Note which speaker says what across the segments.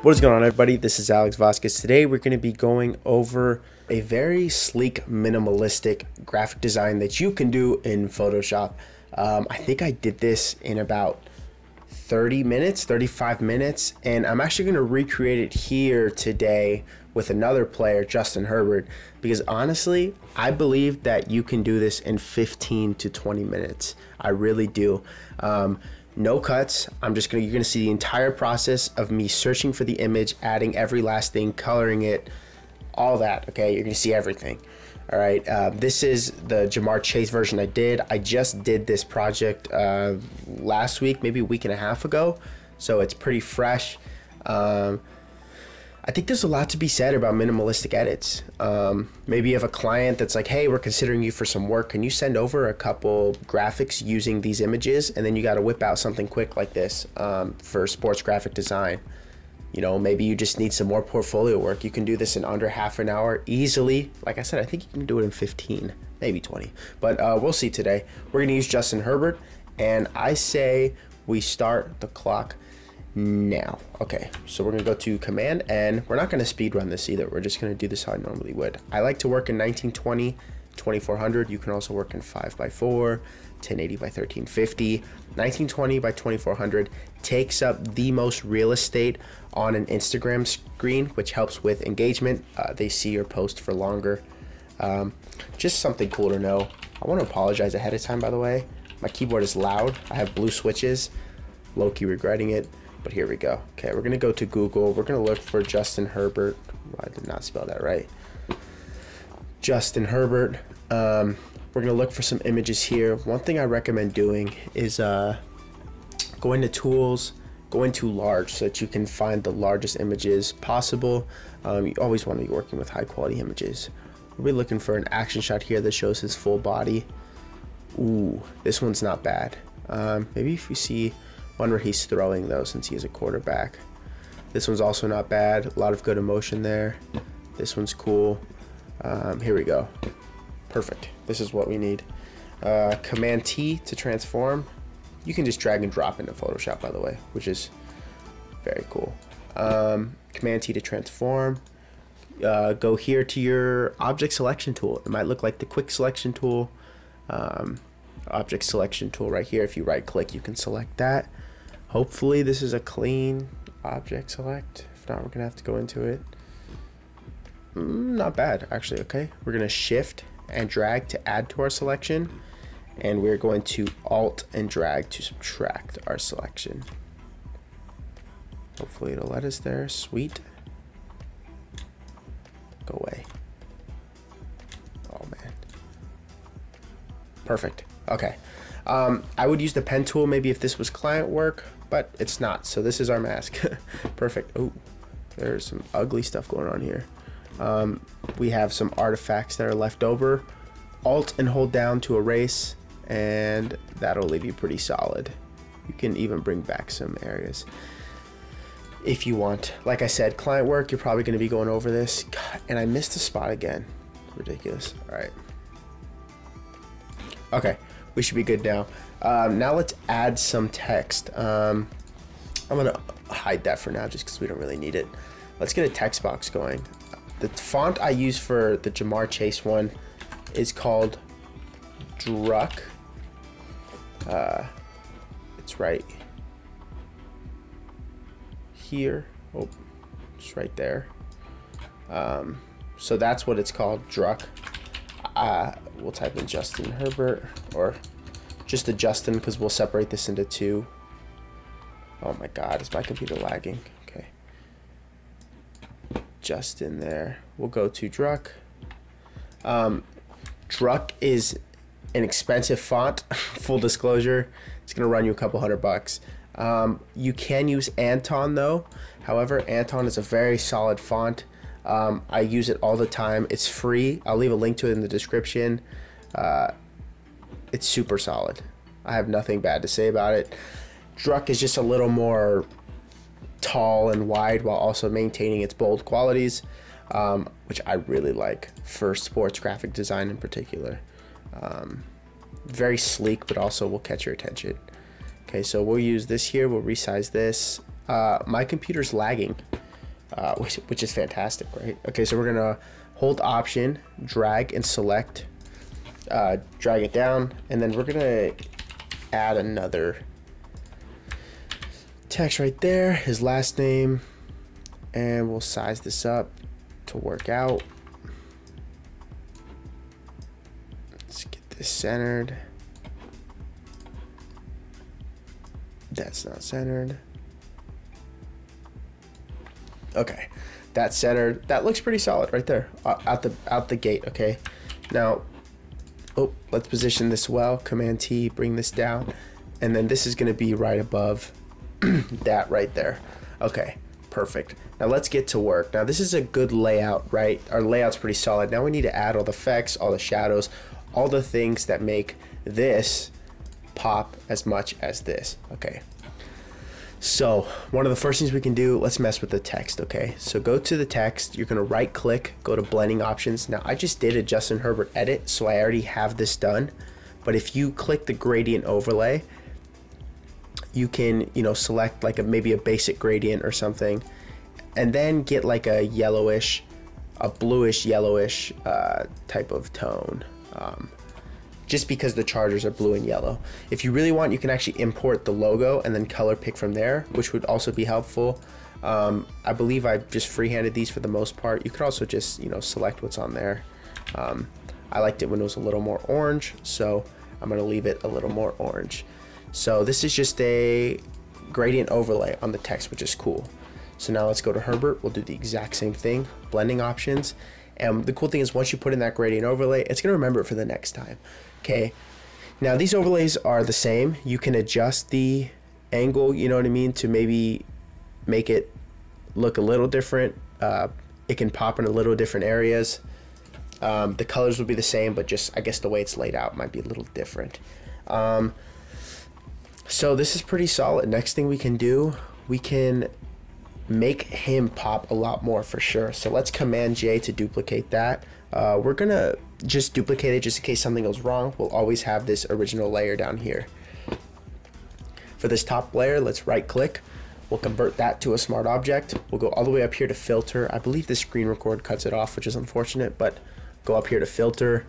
Speaker 1: What is going on, everybody? This is Alex Vasquez. Today we're going to be going over a very sleek, minimalistic graphic design that you can do in Photoshop. I think I did this in about 30 minutes, 35 minutes, and I'm actually going to recreate it here today with another player, Justin Herbert, because honestly, I believe that you can do this in 15 to 20 minutes. I really do. No cuts. You're gonna see the entire process of me searching for the image, adding every last thing, coloring it, all that. Okay, you're gonna see everything. All right, this is the Jamar Chase version I did. I just did this project last week, maybe a week and a half ago, so it's pretty fresh. I think there's a lot to be said about minimalistic edits. Maybe you have a client that's like, hey, we're considering you for some work. Can you send over a couple graphics using these images? And then you got to whip out something quick like this for sports graphic design. You know, maybe you just need some more portfolio work. You can do this in under half an hour easily. Like I said, I think you can do it in 15, maybe 20. But we'll see today. We're going to use Justin Herbert. And I say we start the clock now. Okay, so we're gonna go to Command N. We're not gonna speed run this either. We're just gonna do this how I normally would. I like to work in 1920, 2400. You can also work in 5x4, 1080 by 1350. 1920 by 2400 takes up the most real estate on an Instagram screen, which helps with engagement. They see your post for longer. Just something cool to know. I want to apologize ahead of time, by the way. My keyboard is loud. I have blue switches. Low-key regretting it. But here we go. Okay, we're gonna go to Google. We're gonna look for Justin Herbert. I did not spell that right. Justin Herbert. We're gonna look for some images here. One thing I recommend doing is go into Tools, go into Large so that you can find the largest images possible. You always want to be working with high quality images. We're looking for an action shot here that shows his full body. Ooh, this one's not bad. Maybe if you see one where he's throwing though, since he is a quarterback. This one's also not bad. A lot of good emotion there. This one's cool. Here we go. Perfect. This is what we need. Command T to transform. You can just drag and drop into Photoshop, by the way, which is very cool. Command T to transform. Go here to your object selection tool. It might look like the quick selection tool. Object selection tool right here. If you right click, you can select that. Hopefully this is a clean object select. If not, we're gonna have to go into it. Not bad actually. Okay, we're gonna shift and drag to add to our selection, and we're going to alt and drag to subtract our selection. Hopefully it'll let us there. Sweet. Go away. Oh man. Perfect. Okay, I would use the pen tool maybe if this was client work, but it's not, so this is our mask. Perfect. Oh, there's some ugly stuff going on here. We have some artifacts that are left over. Alt and hold down to erase, and that'll leave you pretty solid. You can even bring back some areas if you want. Like I said, client work, you're probably going to be going over this. God, and I missed a spot again. Ridiculous. All right. Okay, we should be good now. Now let's add some text. I'm gonna hide that for now just because we don't really need it. Let's get a text box going. The font I use for the Jamar Chase one is called Druck. It's right here. Oh, it's right there. So that's what it's called, Druck. We'll type in Justin Herbert, or just the Justin, because we'll separate this into two. Oh my God, is my computer lagging? Okay. Justin there. We'll go to Druck. Druck is an expensive font, full disclosure. It's gonna run you a couple $100. You can use Anton though. However, Anton is a very solid font. I use it all the time. It's free. I'll leave a link to it in the description. It's super solid. I have nothing bad to say about it. Druck is just a little more tall and wide while also maintaining its bold qualities, which I really like for sports graphic design in particular. Very sleek, but also will catch your attention. Okay, so we'll use this here. We'll resize this. My computer's lagging. which is fantastic, right? Okay, so we're gonna hold Option, drag and select, drag it down, and then we're gonna add another text right there, his last name, and we'll size this up to work out. Let's get this centered. That's not centered. Okay, that's centered. That looks pretty solid right there, out the gate. Okay, now, oh, let's position this well. Command T, bring this down, and then this is going to be right above that right there. Okay, perfect. Now let's get to work. Now this is a good layout, right? Our layout's pretty solid. Now we need to add all the effects, all the shadows, all the things that make this pop as much as this. Okay, so one of the first things we can do, let's mess with the text. Okay, so go to the text, you're gonna right click, go to blending options. Now I just did a Justin Herbert edit, so I already have this done, but if you click the gradient overlay, you can, you know, select like maybe a basic gradient or something, and then get like a yellowish, a bluish yellowish type of tone. Just because the chargers are blue and yellow. If you really want, you can actually import the logo and then color pick from there, which would also be helpful. I believe I just freehanded these for the most part. You could also just, you know, select what's on there. I liked it when it was a little more orange, so I'm gonna leave it a little more orange. So this is just a gradient overlay on the text, which is cool. So now let's go to Herbert. We'll do the exact same thing, blending options. And the cool thing is once you put in that gradient overlay, it's gonna remember it for the next time. Okay, now these overlays are the same. You can adjust the angle, you know what I mean, to maybe make it look a little different. It can pop in a little different areas. The colors will be the same, but just, I guess the way it's laid out might be a little different. So this is pretty solid. Next thing we can do, we can make him pop a lot more for sure. So let's Command J to duplicate that. We're gonna just duplicate it just in case something goes wrong. We'll always have this original layer down here. For this top layer, let's right click. We'll convert that to a smart object. We'll go all the way up here to filter. I believe the screen record cuts it off, which is unfortunate, but go up here to filter,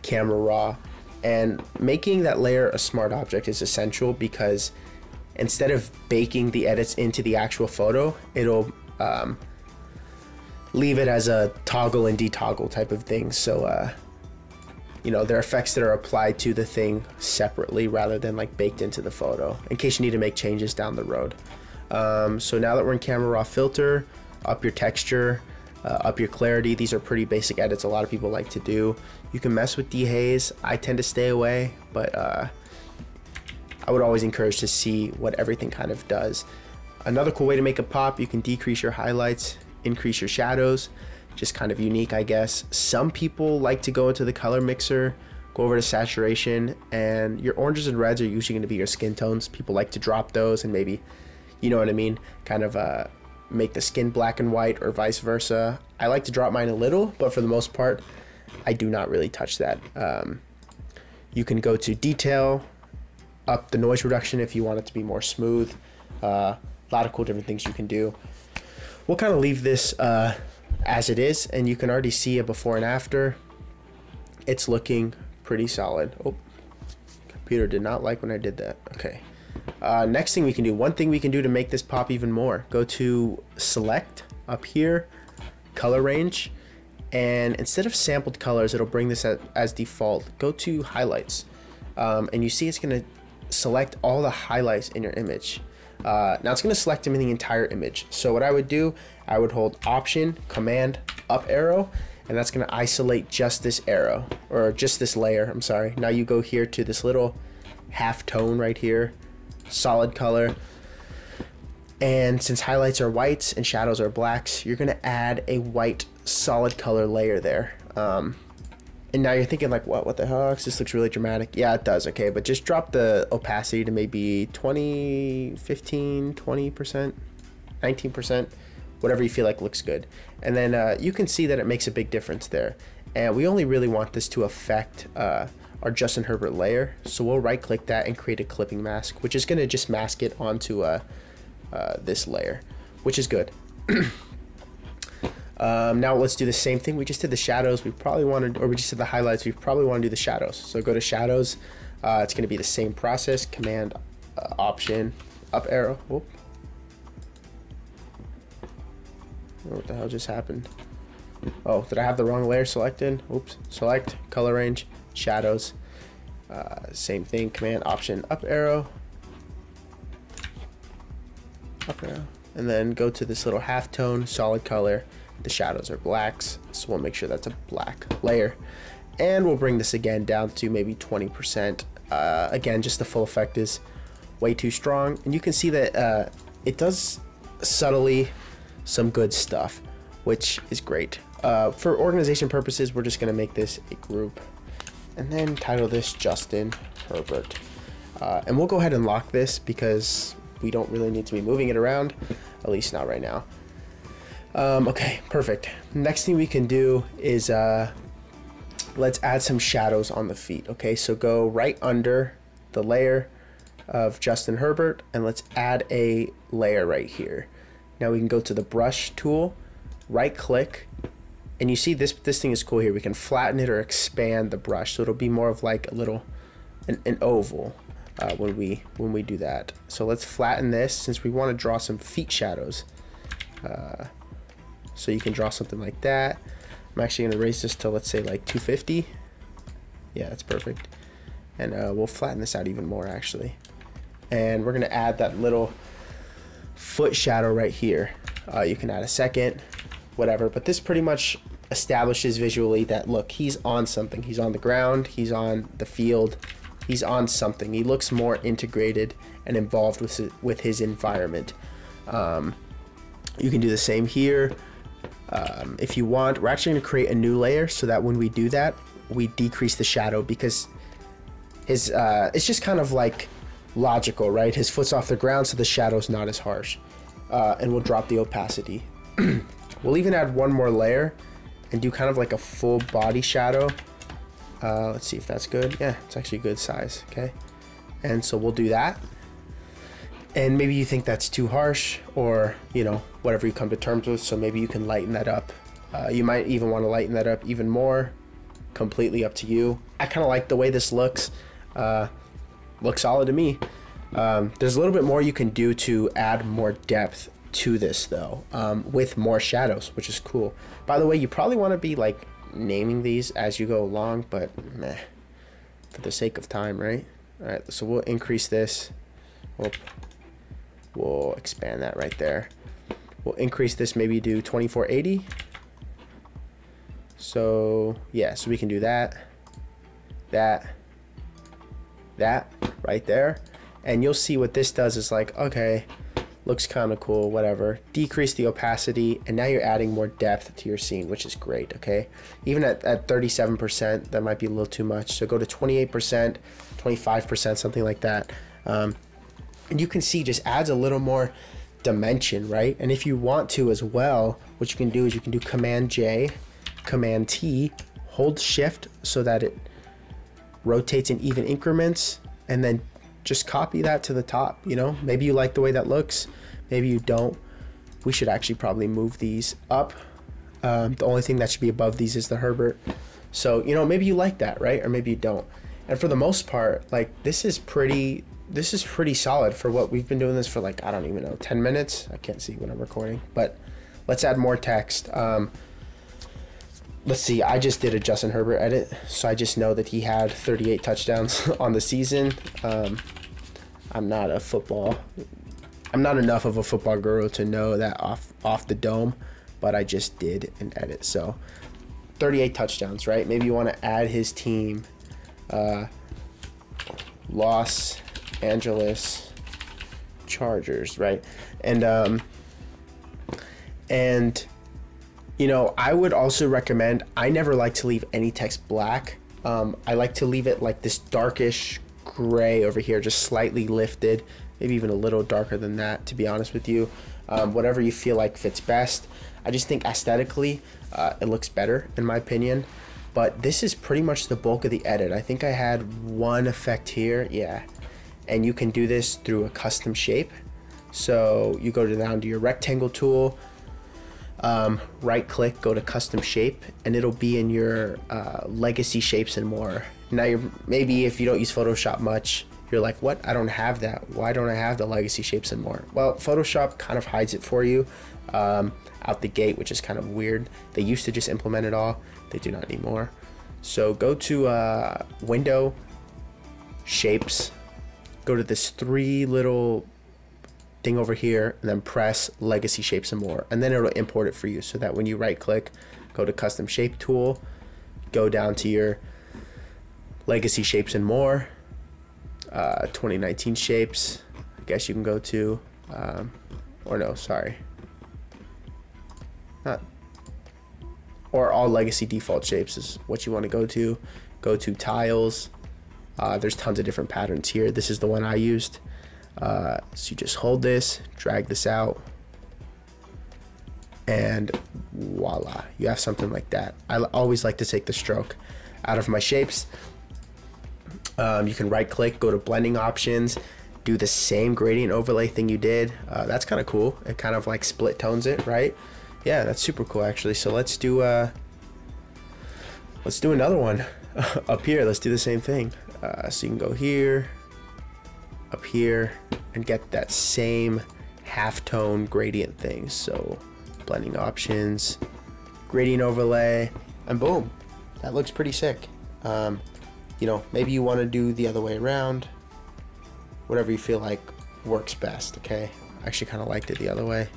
Speaker 1: camera raw, and making that layer a smart object is essential because instead of baking the edits into the actual photo, it'll leave it as a toggle and detoggle type of thing. So, you know, there are effects that are applied to the thing separately rather than like baked into the photo in case you need to make changes down the road. So now that we're in camera raw filter, up your texture, up your clarity. These are pretty basic edits a lot of people like to do. You can mess with dehaze. I tend to stay away, but I would always encourage to see what everything kind of does. Another cool way to make a pop, you can decrease your highlights, increase your shadows, just kind of unique, I guess. Some people like to go into the color mixer, go over to saturation, and your oranges and reds are usually going to be your skin tones. People like to drop those and maybe, you know what I mean, kind of make the skin black and white or vice versa. I like to drop mine a little, but for the most part, I do not really touch that. You can go to detail, up the noise reduction if you want it to be more smooth. A lot of cool different things you can do. We'll kind of leave this as it is, and you can already see a before and after. It's looking pretty solid. Oh, computer did not like when I did that. Okay. Next thing we can do, one thing we can do to make this pop even more, go to select up here, color range, and instead of sampled colors, it'll bring this as default. Go to highlights, and you see it's going to select all the highlights in your image. Now it's going to select them in the entire image. So what I would do, I would hold Option, Command, up arrow, and that's going to isolate just this arrow, or just this layer, I'm sorry. Now you go here to this little half tone right here, solid color, and since highlights are whites and shadows are blacks, you're going to add a white solid color layer there. And now you're thinking like, what the heck? This looks really dramatic. Yeah, it does. Okay, but just drop the opacity to maybe 20, 15, 20%, 19%, whatever you feel like looks good. And then you can see that it makes a big difference there. And we only really want this to affect our Justin Herbert layer. So we'll right click that and create a clipping mask, which is gonna just mask it onto this layer, which is good. Now let's do the same thing. We just did the shadows. We probably wanted, or we just did the highlights. We probably want to do the shadows. So go to shadows. It's going to be the same process. Command Option up arrow. Whoop. What the hell just happened? Oh, did I have the wrong layer selected? Oops. Select color range, shadows. Same thing. Command Option up arrow. Up arrow. And then go to this little halftone solid color. The shadows are blacks, so we'll make sure that's a black layer. And we'll bring this again down to maybe 20%. Again, just the full effect is way too strong. And you can see that it does subtly some good stuff, which is great. For organization purposes, we're just gonna make this a group and then title this Justin Herbert. And we'll go ahead and lock this because we don't really need to be moving it around, at least not right now. Okay, perfect. Next thing we can do is let's add some shadows on the feet. Okay, so go right under the layer of Justin Herbert and let's add a layer right here. Now we can go to the brush tool, right click, and you see this thing is cool here. We can flatten it or expand the brush, so it'll be more of like a little an oval when we do that. So let's flatten this since we want to draw some feet shadows. So you can draw something like that. I'm actually going to raise this to, let's say, like 250. Yeah, that's perfect. And we'll flatten this out even more, actually. And we're going to add that little foot shadow right here. You can add a second, whatever. But this pretty much establishes visually that, look, he's on something. He's on the ground. He's on the field. He's on something. He looks more integrated and involved with his environment. You can do the same here. If you want, we're actually going to create a new layer so that when we do that, we decrease the shadow because his it's just kind of like logical, right? His foot's off the ground, so the shadow's not as harsh. And we'll drop the opacity. We'll even add one more layer and do kind of like a full body shadow. Let's see if that's good. Yeah, it's actually a good size. Okay. And so we'll do that. And maybe you think that's too harsh, or, you know, whatever you come to terms with, so maybe you can lighten that up. You might even want to lighten that up even more. Completely up to you. I kind of like the way this looks. Looks solid to me. There's a little bit more you can do to add more depth to this, though, with more shadows, which is cool. By the way, you probably want to be, like, naming these as you go along, but meh, for the sake of time, right? All right, so we'll increase this. We'll expand that right there. We'll increase this, maybe do 2480. So yeah, so we can do that right there. And you'll see what this does is like, okay, looks kind of cool, whatever. Decrease the opacity, and now you're adding more depth to your scene, which is great, okay? Even at 37%, that might be a little too much. So go to 28%, 25%, something like that. And you can see just adds a little more dimension, right? And if you want to as well, what you can do is you can do Command J, Command T, hold Shift so that it rotates in even increments, and then just copy that to the top. You know, maybe you like the way that looks, maybe you don't. We should actually probably move these up. The only thing that should be above these is the Herbert. So, you know, maybe you like that, right? Or maybe you don't. And for the most part, like, this is pretty solid for what we've been doing this for, like, I don't even know, 10 minutes. I can't see when I'm recording, but let's add more text. Let's see, I just did a Justin Herbert edit, so I just know that he had 38 touchdowns on the season. I'm not enough of a football guru to know that off the dome, but I just did an edit. So 38 touchdowns, right? Maybe you want to add his team, Los Angeles Chargers, right? And you know, I would also recommend, I never like to leave any text black. I like to leave it like this darkish gray over here, just slightly lifted, maybe even a little darker than that, to be honest with you. Whatever you feel like fits best. I just think aesthetically it looks better in my opinion. But this is pretty much the bulk of the edit. I think I had one effect here, yeah. And you can do this through a custom shape. So you go down to your rectangle tool, right click, go to custom shape, and it'll be in your legacy shapes and more. Now maybe if you don't use Photoshop much, you're like, what? I don't have that. Why don't I have the legacy shapes and more? Well, Photoshop kind of hides it for you out the gate, which is kind of weird. They used to just implement it all. They do not anymore. So go to Window, Shapes, go to this 3 little thing over here, and then press Legacy Shapes and More, and then it'll import it for you, so that when you right click, go to Custom Shape Tool, go down to your Legacy Shapes and More, 2019 shapes, I guess you can go to, or no, sorry, not, or all legacy default shapes is what you want to go to tiles. There's tons of different patterns here. This is the one I used. So you just hold this, drag this out, and voila, you have something like that. I always like to take the stroke out of my shapes. You can right click, go to blending options, do the same gradient overlay thing you did. That's kind of cool. It kind of like split tones it, right? Yeah, that's super cool actually. So let's do another one up here. Let's do the same thing. So you can go here, up here, and get that same halftone gradient thing. So blending options, gradient overlay, and boom, that looks pretty sick. You know, maybe you want to do the other way around, whatever you feel like works best. Okay, I actually kind of liked it the other way,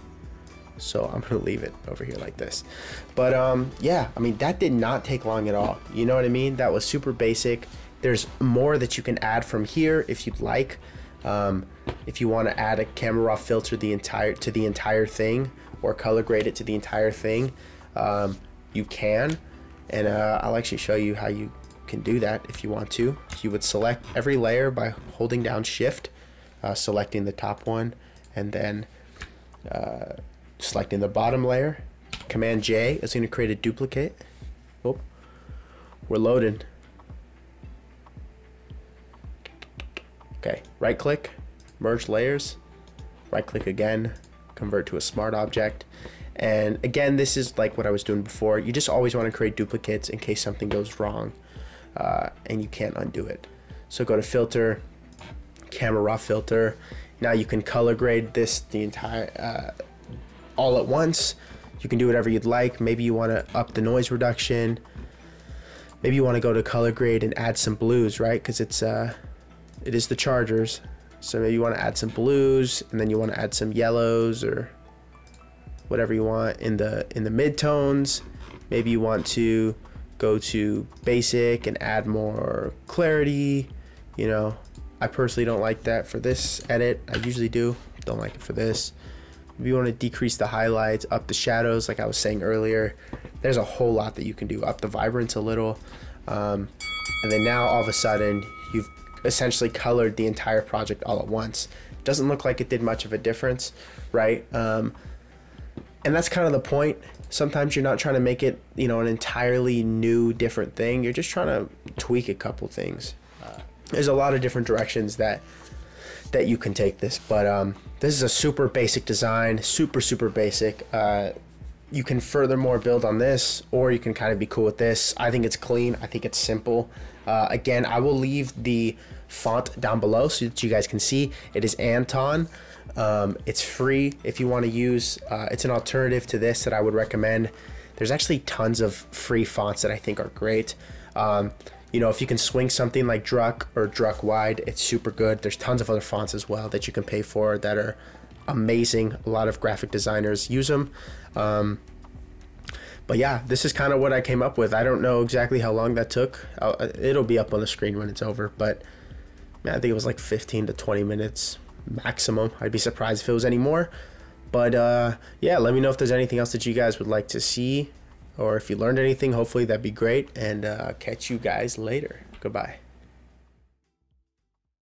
Speaker 1: so I'm gonna leave it over here like this. But yeah, I mean, that did not take long at all. You know what I mean? That was super basic. There's more that you can add from here if you'd like. If you want to add a camera raw filter to the entire thing, or color grade it to the entire thing, you can, and I'll actually show you how you can do that if you want to. You would select every layer by holding down Shift, selecting the top one, and then selecting the bottom layer. Command J is going to create a duplicate. Oh, we're loading. Okay, right click, merge layers, right click again, convert to a smart object. And again, this is like what I was doing before. You just always want to create duplicates in case something goes wrong and you can't undo it. So go to filter, camera raw filter. Now you can color grade this the entire all at once. You can do whatever you'd like. Maybe you want to up the noise reduction. Maybe you want to go to color grade and add some blues, right? Because it is the Chargers. So maybe you want to add some blues, and then you want to add some yellows or whatever you want in the mid-tones. Maybe you want to go to basic and add more clarity. You know, I personally don't like that for this edit. I usually do. Don't like it for this. Maybe you want to decrease the highlights, up the shadows like I was saying earlier. There's a whole lot that you can do. Up the vibrance a little. And then now all of a sudden you've essentially colored the entire project all at once. Doesn't look like it did much of a difference, right? And that's kind of the point. Sometimes you're not trying to make it, you know, an entirely new, different thing. You're just trying to tweak a couple things. There's a lot of different directions that you can take this, but this is a super basic design, super basic. You can furthermore build on this, or you can kind of be cool with this. I think it's clean. I think it's simple. Again, I will leave the font down below so that you guys can see. It is Anton. It's free if you want to use. It's an alternative to this that I would recommend. There's actually tons of free fonts that I think are great. You know, if you can swing something like Druck or Druck Wide, it's super good. There's tons of other fonts as well that you can pay for that are amazing. A lot of graphic designers use them. But yeah, this is kind of what I came up with. I don't know exactly how long that took. It'll be up on the screen when it's over, but man, I think it was like 15 to 20 minutes maximum. I'd be surprised if it was any more. But yeah, let me know if there's anything else that you guys would like to see, or if you learned anything. Hopefully that'd be great, and catch you guys later. Goodbye.